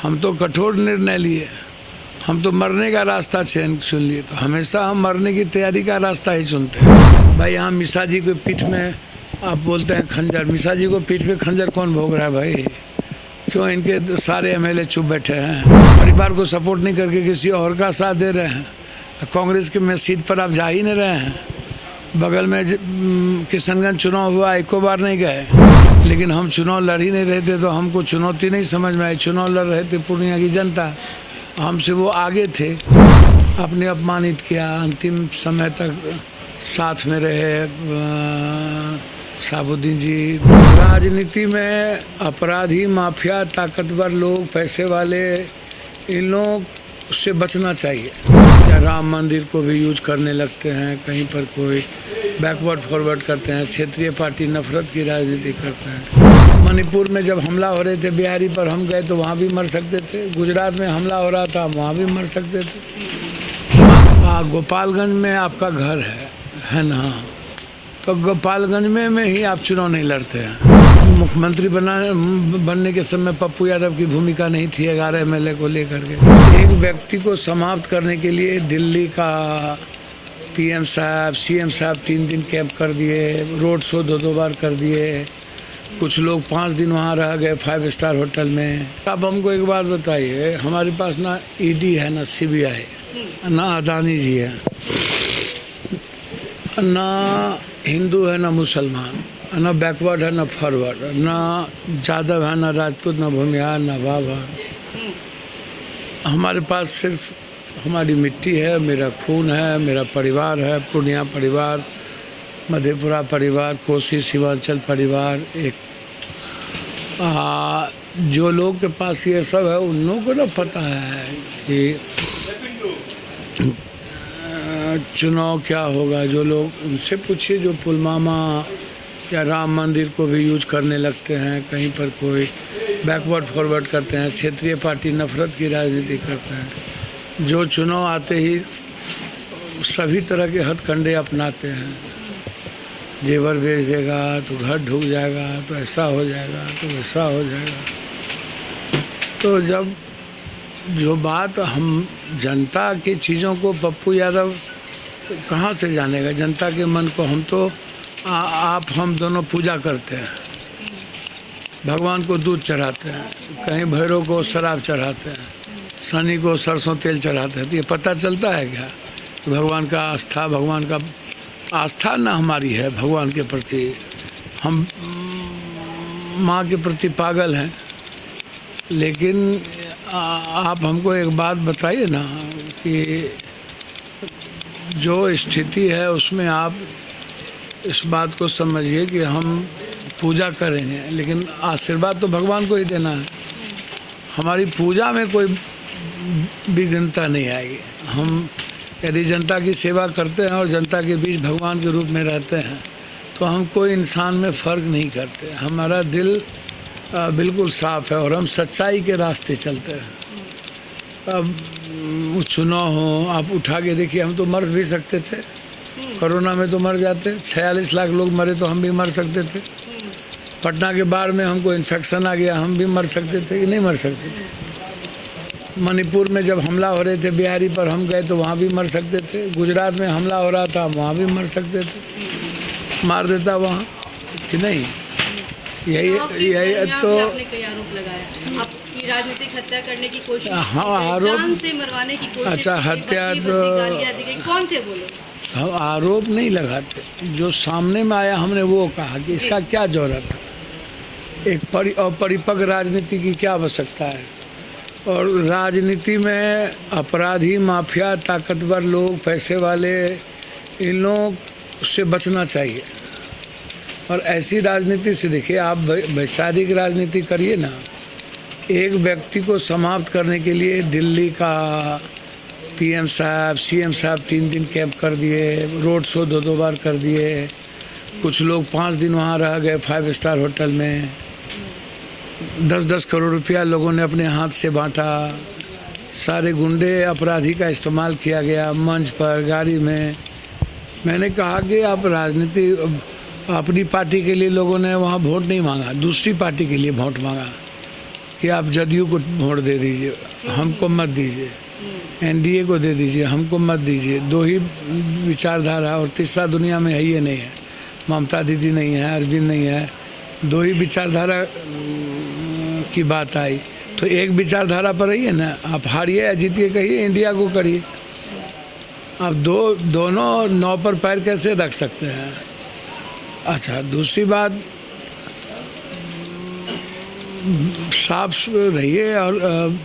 हम तो कठोर निर्णय लिए, हम तो मरने का रास्ता चुन लिए। तो हमेशा हम मरने की तैयारी का रास्ता ही चुनते हैं। भाई यहाँ मिश्रा जी को पीठ में आप बोलते हैं खंजर, मिश्रा जी को पीठ में खंजर कौन भोग रहा है भाई? क्यों इनके सारे एमएलए चुप बैठे हैं? परिवार को सपोर्ट नहीं करके किसी और का साथ दे रहे हैं। कांग्रेस के में सीट पर आप जा ही नहीं रहे हैं। बगल में किशनगंज चुनाव हुआ, एको बार नहीं गए, लेकिन हम चुनाव लड़ ही नहीं रहे थे, तो हमको चुनौती नहीं समझ में आई। चुनाव लड़ रहे थे पूर्णिया की जनता, हमसे वो आगे थे, अपने अपमानित किया, अंतिम समय तक साथ में रहे शहाबुद्दीन जी। राजनीति में अपराधी, माफिया, ताकतवर लोग, पैसे वाले, इन लोगों से बचना चाहिए। या राम मंदिर को भी यूज करने लगते हैं, कहीं पर कोई बैकवर्ड फॉरवर्ड करते हैं, क्षेत्रीय पार्टी नफरत की राजनीति करते हैं। मणिपुर में जब हमला हो रहे थे बिहारी पर, हम गए तो वहाँ भी मर सकते थे। गुजरात में हमला हो रहा था, वहाँ भी मर सकते थे। गोपालगंज में आपका घर है ना? तो गोपालगंज में ही आप चुनाव नहीं लड़ते हैं। मुख्यमंत्री बनने के समय पप्पू यादव की भूमिका नहीं थी 11 एमएलए को लेकर के। एक व्यक्ति को समाप्त करने के लिए दिल्ली का पीएम साहब, सीएम साहब 3 दिन कैंप कर दिए, रोड शो 2 बार कर दिए, कुछ लोग 5 दिन वहाँ रह गए 5 स्टार होटल में। अब हमको एक बात बताइए, हमारे पास ना ईडी है, ना सीबीआई, ना अदानी जी है, ना हिंदू है, ना मुसलमान, ना बैकवर्ड है, ना फॉरवर्ड, ना जादव है, ना राजपूत, ना भूमिहार, ना बाबा। हमारे पास सिर्फ हमारी मिट्टी है, मेरा खून है, मेरा परिवार है, पूर्णिया परिवार, मधेपुरा परिवार, कोसी सीमांचल परिवार। एक जो लोग के पास ये सब है, उन लोगों को ना पता है कि चुनाव क्या होगा। जो लोग, उनसे पूछिए जो पुलवामा या राम मंदिर को भी यूज करने लगते हैं, कहीं पर कोई बैकवर्ड फॉरवर्ड करते हैं, क्षेत्रीय पार्टी नफरत की राजनीति करते हैं, जो चुनाव आते ही सभी तरह के हथकंडे अपनाते हैं। जेवर बेच देगा तो घर ढूक जाएगा, तो ऐसा हो जाएगा, तो वैसा हो जाएगा। तो जब जो बात हम जनता की चीज़ों को पप्पू यादव कहाँ से जानेगा? जनता के मन को हम तो हम दोनों पूजा करते हैं, भगवान को दूध चढ़ाते हैं, कहीं भैरव को शराब चढ़ाते हैं, शनि को सरसों तेल चढ़ाते हैं। तो ये पता चलता है क्या भगवान का आस्था? भगवान का आस्था ना हमारी है भगवान के प्रति। हम माँ के प्रति पागल हैं। लेकिन आप हमको एक बात बताइए ना कि जो स्थिति है उसमें आप इस बात को समझिए कि हम पूजा करेंगे, लेकिन आशीर्वाद तो भगवान को ही देना है। हमारी पूजा में कोई विघ्नता नहीं आएगी। हम यदि जनता की सेवा करते हैं और जनता के बीच भगवान के रूप में रहते हैं, तो हम कोई इंसान में फ़र्क नहीं करते। हमारा दिल बिल्कुल साफ़ है और हम सच्चाई के रास्ते चलते हैं। अब चुनाव हो, आप उठा के देखिए, हम तो मर भी सकते थे। कोरोना में तो मर जाते, 46 लाख लोग मरे तो हम भी मर सकते थे। पटना के बाढ़ में हमको इन्फेक्शन आ गया, हम भी मर सकते थे कि नहीं मर सकते थे। मणिपुर में जब हमला हो रहे थे बिहारी पर, हम गए तो वहाँ भी मर सकते थे। गुजरात में हमला हो रहा था, वहाँ भी मर सकते थे। मार देता वहाँ कि नहीं? यही तो आपने कई आरोप लगाया, आपकी राजनीतिक हत्या करने की कोशिश, हाँ आरोप, जान से मरवाने की कोशिश, अच्छा हत्या तो कौन थे बोलो? हम आरोप नहीं लगाते, जो सामने में आया हमने वो कहा कि इसका क्या जरूरत है। एक परिपक्व राजनीति की क्या आवश्यकता है? और राजनीति में अपराधी, माफिया, ताकतवर लोग, पैसे वाले, इन लोगों से बचना चाहिए। और ऐसी राजनीति से देखिए, आप वैचारिक राजनीति करिए ना। एक व्यक्ति को समाप्त करने के लिए दिल्ली का पीएम साहब, सीएम साहब 3 दिन कैंप कर दिए, रोड शो 2 बार कर दिए, कुछ लोग 5 दिन वहाँ रह गए 5 स्टार होटल में, 10-10 करोड़ रुपया लोगों ने अपने हाथ से बांटा। सारे गुंडे, अपराधी का इस्तेमाल किया गया मंच पर, गाड़ी में। मैंने कहा कि आप राजनीति, अपनी पार्टी के लिए लोगों ने वहाँ वोट नहीं मांगा, दूसरी पार्टी के लिए वोट मांगा। कि आप जदयू को वोट दे दीजिए, हमको मत दीजिए, एनडीए को दे दीजिए, हमको मत दीजिए। दो ही विचारधारा, और तीसरा दुनिया में है ही नहीं है। ममता दीदी नहीं है, अरविंद नहीं है, दो ही विचारधारा की बात आई। तो एक विचारधारा पर रहिए ना, आप हारिए या जीतिए, कहिए इंडिया को करिए। आप दोनों नौ पर पैर कैसे रख सकते हैं? अच्छा, दूसरी बात, साफ रहिए और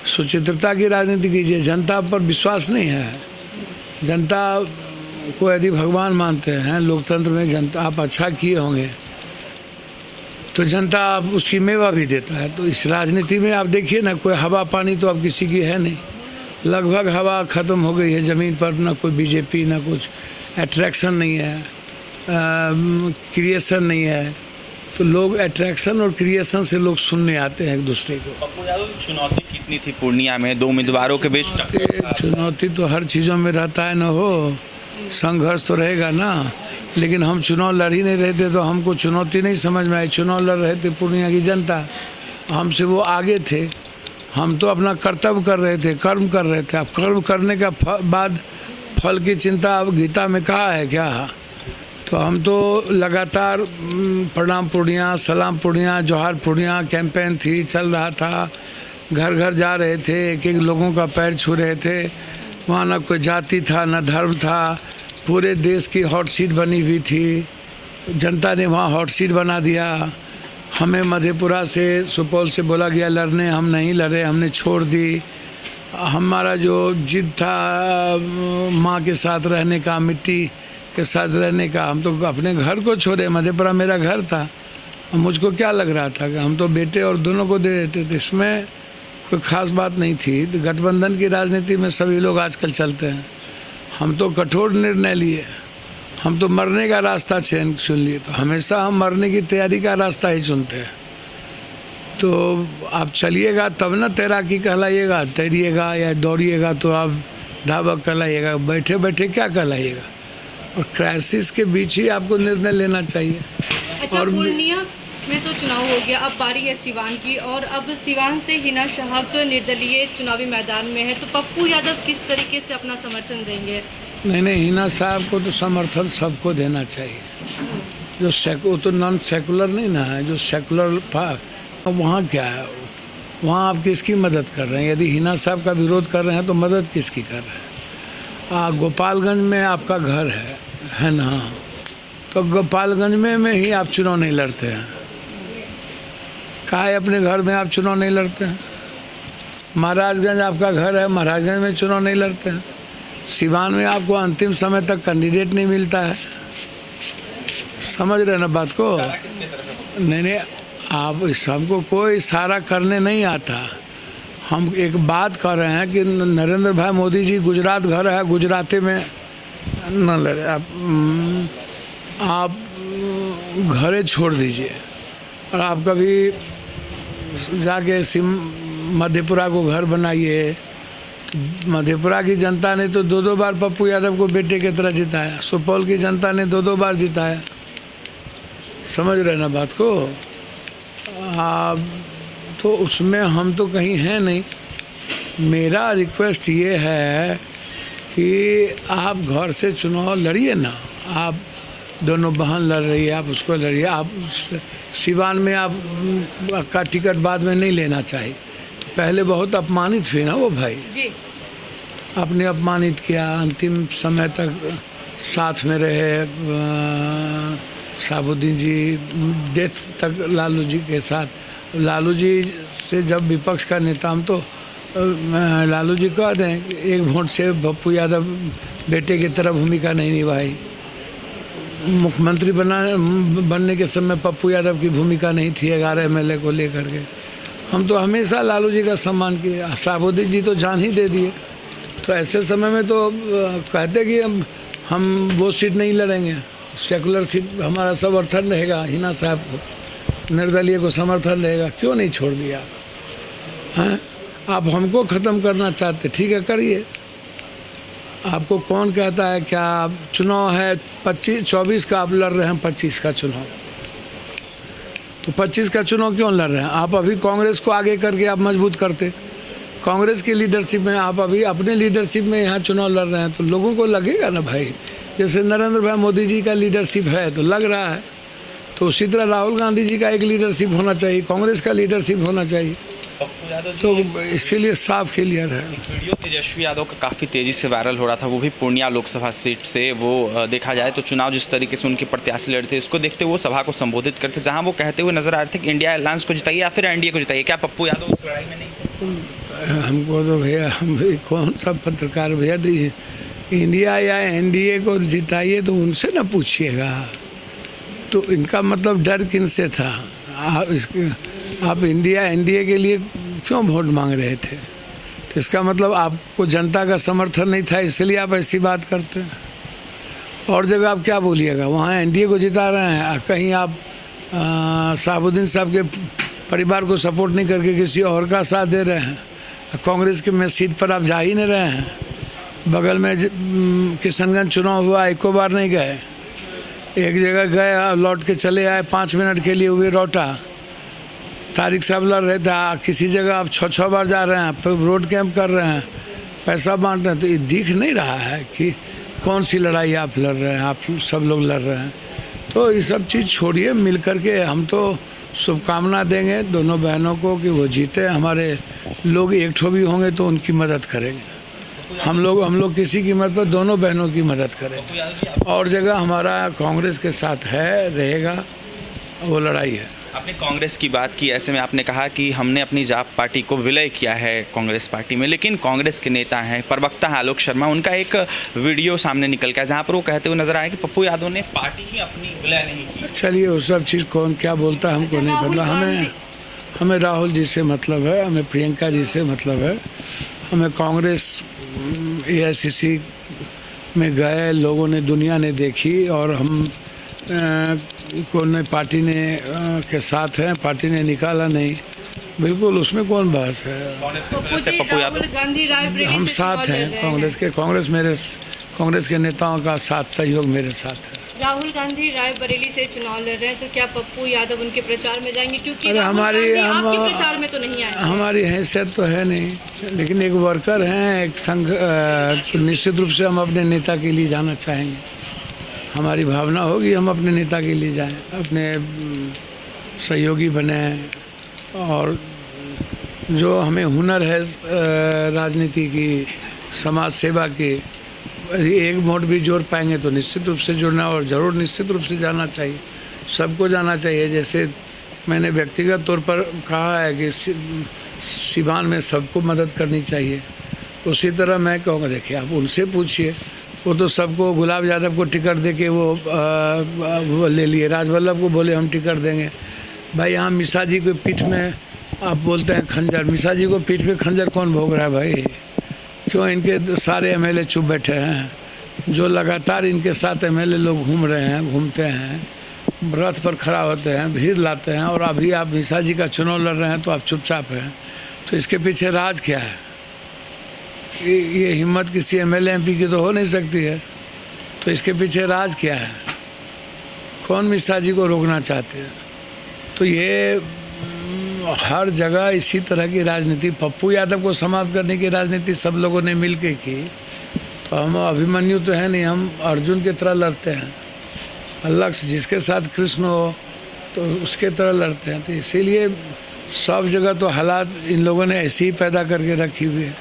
सुचित्रता की राजनीति कीजिए। जनता पर विश्वास नहीं है। जनता को यदि भगवान मानते हैं लोकतंत्र में, जनता आप अच्छा किए होंगे तो जनता आप उसकी मेवा भी देता है। तो इस राजनीति में आप देखिए ना, कोई हवा पानी तो अब किसी की है नहीं। लगभग हवा ख़त्म हो गई है ज़मीन पर। ना कोई बीजेपी, ना कुछ अट्रैक्शन नहीं है, क्रिएशन नहीं है। तो लोग अट्रैक्शन और क्रिएशन से लोग सुनने आते हैं एक दूसरे को। पप्पू यादव, चुनौती कितनी थी पूर्णिया में? दो उम्मीदवारों के बीच चुनौती तो हर चीज़ों में रहता है ना, हो संघर्ष तो रहेगा ना। लेकिन हम चुनाव लड़ ही नहीं रहे थे तो हमको चुनौती नहीं समझ में आई। चुनाव लड़ रहे थे पूर्णिया की जनता, हमसे वो आगे थे। हम तो अपना कर्तव्य कर रहे थे, कर्म कर रहे थे। अब कर्म करने का बाद फल की चिंता अब गीता में कहा है क्या? तो हम तो लगातार प्रणाम पूर्णिया, सलाम पूर्णिया, जोहार पूर्णिया कैंपेन थी, चल रहा था। घर घर जा रहे थे, एक एक लोगों का पैर छू रहे थे। वहाँ ना कोई जाति था, ना धर्म था। पूरे देश की हॉट सीट बनी हुई थी। जनता ने वहाँ हॉट सीट बना दिया। हमें मधेपुरा से, सुपौल से बोला गया लड़ने, हम नहीं लड़े, हमने छोड़ दी। हमारा जो जिद था माँ के साथ रहने का, मिट्टी के साथ रहने का, हम तो अपने घर को छोड़े। मधेपुरा मेरा घर था। मुझको क्या लग रहा था कि हम तो बेटे और दोनों को दे देते थे। इसमें कोई ख़ास बात नहीं थी। तो गठबंधन की राजनीति में सभी लोग आजकल चलते हैं। हम तो कठोर निर्णय लिए, हम तो मरने का रास्ता चुन लिए। तो हमेशा हम मरने की तैयारी का रास्ता ही चुनते हैं। तो आप चलिएगा तब ना तैराकी कहलाइएगा, तैरिएगा या दौड़िएगा तो आप धावक कहलाइएगा। बैठे बैठे क्या कहलाइएगा? और क्राइसिस के बीच ही आपको निर्णय लेना चाहिए। अच्छा, और पूर्णिया में तो चुनाव हो गया, अब बारी है सिवान की। और अब सिवान से हिना साहब निर्दलीय चुनावी मैदान में है, तो पप्पू यादव किस तरीके से अपना समर्थन देंगे? नहीं, हिना साहब को तो समर्थन सबको देना चाहिए। जो वो तो नॉन सेकुलर नहीं ना है, जो सेकुलर वहाँ क्या है? वहाँ आप किसकी मदद कर रहे हैं? यदि हिना साहब का विरोध कर रहे हैं तो मदद किसकी कर रहे हैं? गोपालगंज में आपका घर है ना? तो गोपालगंज में ही आप चुनाव नहीं लड़ते हैं। काहे अपने घर में आप चुनाव नहीं लड़ते हैं? महाराजगंज आपका घर है, महाराजगंज में चुनाव नहीं लड़ते हैं। सिवान में आपको अंतिम समय तक कैंडिडेट नहीं मिलता है। समझ रहे ना बात को? नहीं, आप हमको कोई इशारा करने नहीं आता। हम एक बात कर रहे हैं कि नरेंद्र भाई मोदी जी गुजरात घर है, गुजराती में न लड़े। आप घरे छोड़ दीजिए और आप कभी जाके मधेपुरा को घर बनाइए। मधेपुरा की जनता ने तो दो बार पप्पू यादव को बेटे की तरह जिताया। सुपौल की जनता ने दो बार जिताया। समझ रहे ना बात को? तो उसमें हम तो कहीं हैं नहीं। मेरा रिक्वेस्ट ये है कि आप घर से चुनाव लड़िए ना। आप दोनों बहन लड़ रही है, आप उसको लड़िए। आप सिवान में आप का टिकट बाद में नहीं लेना चाहिए। तो पहले बहुत अपमानित हुई ना वो भाई जी। आपने अपमानित किया, अंतिम समय तक साथ में रहे। शाहबुद्दीन जी डेथ तक लालू जी के साथ। लालू जी से जब विपक्ष का नेता, हम तो लालू जी कह दें कि एक वोट से पप्पू यादव बेटे की तरह भूमिका नहीं निभाई। मुख्यमंत्री बनने के समय पप्पू यादव की भूमिका नहीं थी 11 MLA को लेकर के। हम तो हमेशा लालू जी का सम्मान किए। शाहबुद्दीन जी तो जान ही दे दिए। तो ऐसे समय में तो कहते कि हम वो सीट नहीं लड़ेंगे, सेकुलर सीट हमारा समर्थन रहेगा। हिना साहब को, निर्दलीय को समर्थन रहेगा। क्यों नहीं छोड़ दिया? हैं? आप हमको ख़त्म करना चाहते, ठीक है करिए। आपको कौन कहता है क्या? चुनाव है 24 का, आप लड़ रहे हैं 25 का चुनाव। तो 25 का चुनाव क्यों लड़ रहे हैं? आप अभी कांग्रेस को आगे करके आप मजबूत करते, कांग्रेस की लीडरशिप में आप अभी अपने लीडरशिप में यहाँ चुनाव लड़ रहे हैं, तो लोगों को लगेगा ना भाई, जैसे नरेंद्र भाई मोदी जी का लीडरशिप है तो लग रहा है, तो उसी तरह राहुल गांधी जी का एक लीडरशिप होना चाहिए, कांग्रेस का लीडरशिप होना चाहिए, पप्पू यादव तो इसीलिए साफ क्लियर है। वीडियो तेजस्वी यादव का काफ़ी तेज़ी से वायरल हो रहा था, वो भी पूर्णिया लोकसभा सीट से। वो देखा जाए तो चुनाव जिस तरीके से उनके प्रत्याशी लड़ते, इसको देखते हुए वो सभा को संबोधित करते, जहां वो कहते हुए नजर आ रहे थे कि इंडिया अलायंस को जिताइए या फिर एनडीए को जिताइए। क्या पप्पू यादव उस लड़ाई में नहीं थे? हमको तो भैया, हम कौन सा पत्रकार भैया, इंडिया या एनडीए को जिताइए तो उनसे ना पूछिएगा, तो इनका मतलब डर किन से था? आप इंडिया एनडीए के लिए क्यों वोट मांग रहे थे? तो इसका मतलब आपको जनता का समर्थन नहीं था, इसलिए आप ऐसी बात करते हैं। और जगह आप क्या बोलिएगा, वहाँ एनडीए को जिता रहे हैं, कहीं आप शहाबुद्दीन साहब के परिवार को सपोर्ट नहीं करके किसी और का साथ दे रहे हैं। कांग्रेस के में सीट पर आप जा ही नहीं रहे हैं, बगल में किशनगंज चुनाव हुआ, एको बार नहीं गए, एक जगह गए लौट के चले आए, 5 मिनट के लिए हुए लौटा। तारिक साहब लड़ रहे थे, किसी जगह आप 6 बार जा रहे हैं, फिर रोड कैंप कर रहे हैं, पैसा बांट रहे हैं, तो ये दिख नहीं रहा है कि कौन सी लड़ाई आप लड़ रहे हैं, आप सब लोग लड़ रहे हैं। तो ये सब चीज़ छोड़िए, मिल करके हम तो शुभकामना देंगे दोनों बहनों को कि वो जीते, हमारे लोग एकठो भी होंगे तो उनकी मदद करेंगे, हम लोग किसी कीमत पर दोनों बहनों की मदद करें। और जगह हमारा कांग्रेस के साथ है, रहेगा, वो लड़ाई है। आपने कांग्रेस की बात की, ऐसे में आपने कहा कि हमने अपनी जाप पार्टी को विलय किया है कांग्रेस पार्टी में, लेकिन कांग्रेस के नेता हैं, प्रवक्ता हैं आलोक शर्मा, उनका एक वीडियो सामने निकल गया जहां पर वो कहते हुए नजर आए कि पप्पू यादव ने पार्टी ही अपनी विलय नहीं की। चलिए वो सब चीज़ कौन क्या बोलता है हमको नहीं पता, हमें राहुल जी से मतलब है, हमें प्रियंका जी से मतलब है, हमें कांग्रेस AICC में गए लोगों ने, दुनिया ने देखी, और हम पार्टी ने के साथ हैं, पार्टी ने निकाला नहीं, बिल्कुल उसमें कौन बहस है। हम साथ हैं कांग्रेस के, कांग्रेस के नेताओं का साथ सहयोग मेरे साथ है। राहुल गांधी रायबरेली से चुनाव लड़ रहे हैं, तो क्या पप्पू यादव उनके प्रचार में जाएंगे? क्योंकि आपके प्रचार में तो नहीं आए। हमारी हैसियत तो है नहीं, लेकिन एक वर्कर हैं, एक संघ, तो निश्चित रूप से हम अपने नेता के लिए जाना चाहेंगे, हमारी भावना होगी हम अपने नेता के लिए जाएं, अपने सहयोगी बने, और जो हमें हुनर है राजनीति की, समाज सेवा की, एक वोट भी जोड़ पाएंगे तो निश्चित रूप से जुड़ना, और ज़रूर निश्चित रूप से जाना चाहिए, सबको जाना चाहिए। जैसे मैंने व्यक्तिगत तौर पर कहा है कि सिवान में सबको मदद करनी चाहिए, उसी तरह मैं कहूँगा, देखिए आप उनसे पूछिए, वो तो सबको, गुलाब यादव को टिकट दे के वो ले लिए, राजवल्लभ को बोले हम टिकट देंगे। भाई यहाँ मिश्रा जी को पीठ में आप बोलते हैं खंजर, मिश्रा जी को पीठ में खंजर कौन भोग रहा है भाई? क्यों इनके सारे MLA चुप बैठे हैं? जो लगातार इनके साथ MLA लोग घूम रहे हैं, घूमते हैं, रथ पर खड़ा होते हैं, भीड़ लाते हैं, और अभी आप मिश्रा जी का चुनाव लड़ रहे हैं तो आप चुपचाप हैं, तो इसके पीछे राज क्या है? ये हिम्मत किसी MLA MP की तो हो नहीं सकती है, तो इसके पीछे राज क्या है? कौन मिश्रा जी को रोकना चाहते हैं? तो ये हर जगह इसी तरह की राजनीति, पप्पू यादव को समाप्त करने की राजनीति सब लोगों ने मिल के की, तो हम अभिमन्यु तो है नहीं, हम अर्जुन की तरह लड़ते हैं, लक्ष्य जिसके साथ कृष्ण हो तो उसके तरह लड़ते हैं। तो इसीलिए सब जगह तो हालात इन लोगों ने ऐसे ही पैदा करके रखी हुई है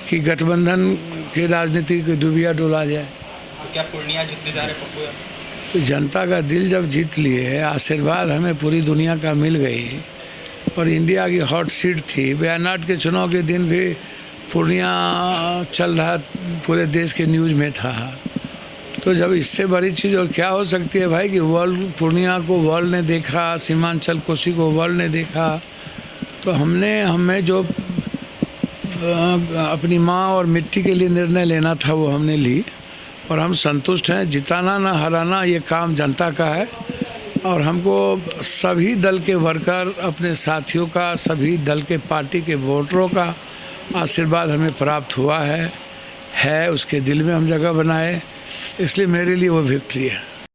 कि गठबंधन की राजनीति की डुबिया डुला जाए। तो क्या पूर्णिया जीतने जा रहे पप्पू यादव? तो जनता का दिल जब जीत लिए, आशीर्वाद हमें पूरी दुनिया का मिल गई, और इंडिया की हॉट सीट थी, 92 के चुनाव के दिन भी पूर्णिया चल रहा, पूरे देश के न्यूज़ में था, तो जब इससे बड़ी चीज़ और क्या हो सकती है भाई कि पूर्णिया को वर्ल्ड ने देखा, सीमांचल कोसी को वर्ल्ड ने देखा, तो हमें जो अपनी माँ और मिट्टी के लिए निर्णय लेना था वो हमने ली, और हम संतुष्ट हैं। जिताना ना हराना ये काम जनता का है, और हमको सभी दल के वर्कर, अपने साथियों का, सभी दल के पार्टी के वोटरों का आशीर्वाद हमें प्राप्त हुआ है, उसके दिल में हम जगह बनाए, इसलिए मेरे लिए वो विक्ट्री है।